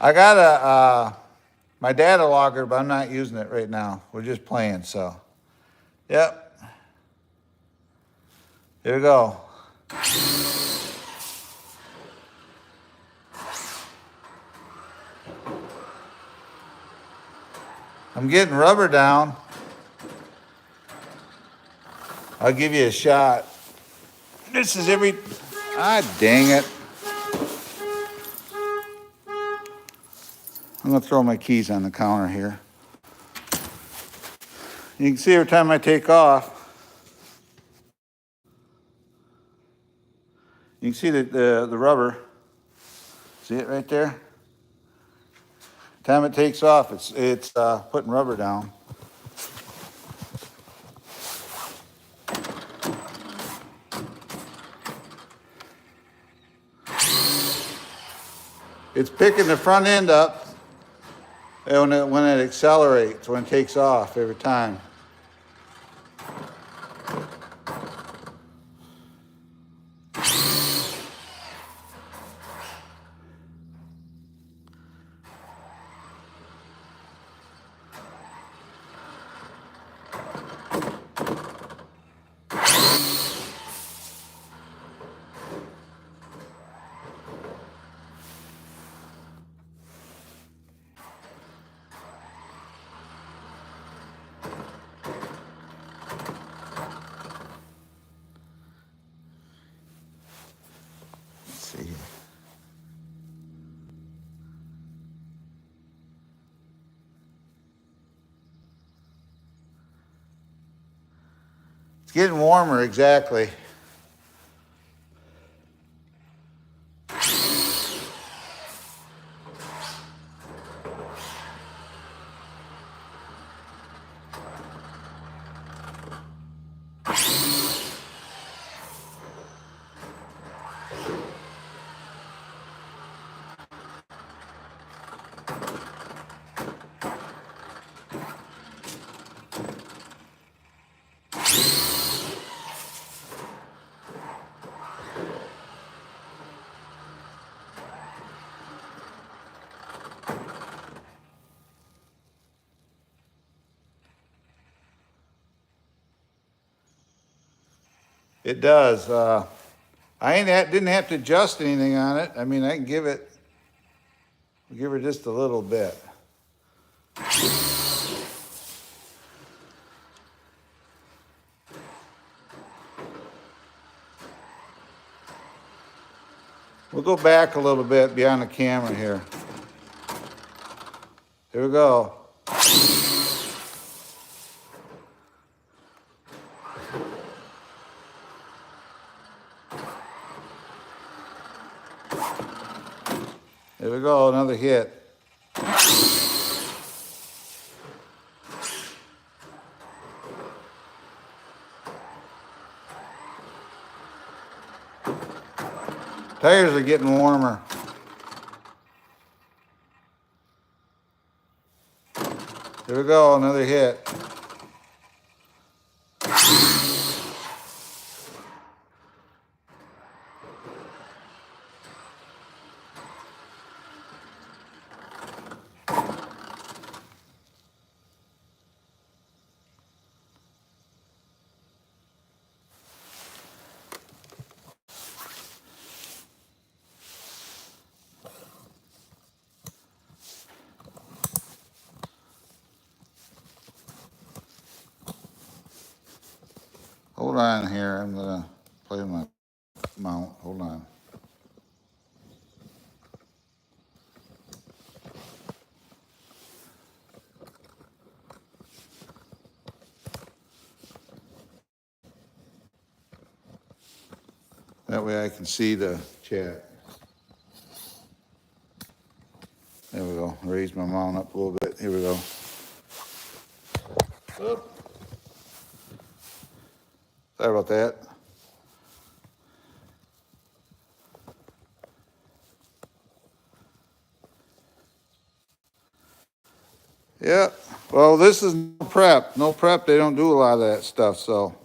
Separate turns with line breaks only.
I got a my data logger, but I'm not using it right now. We're just playing, so. Yep. Here we go. I'm getting rubber down. I'll give you a shot. This is every, dang it. I'm gonna throw my keys on the counter here. You can see every time I take off, you can see the rubber. See it right there? Time it takes off, it's putting rubber down. It's picking the front end up when it accelerates, when it takes off every time. See. It's getting warmer, exactly. It does. Didn't have to adjust anything on it. I mean, I can give her just a little bit. We'll go back a little bit beyond the camera here. Here we go. There we go, another hit. Tires are getting warmer. Here we go, another hit. Hold on here, I'm gonna play my mount, hold on. That way I can see the chat. There we go, raise my mount up a little bit, here we go. Oop. Sorry about that. Yeah, well, this is no prep. No prep, they don't do a lot of that stuff, so.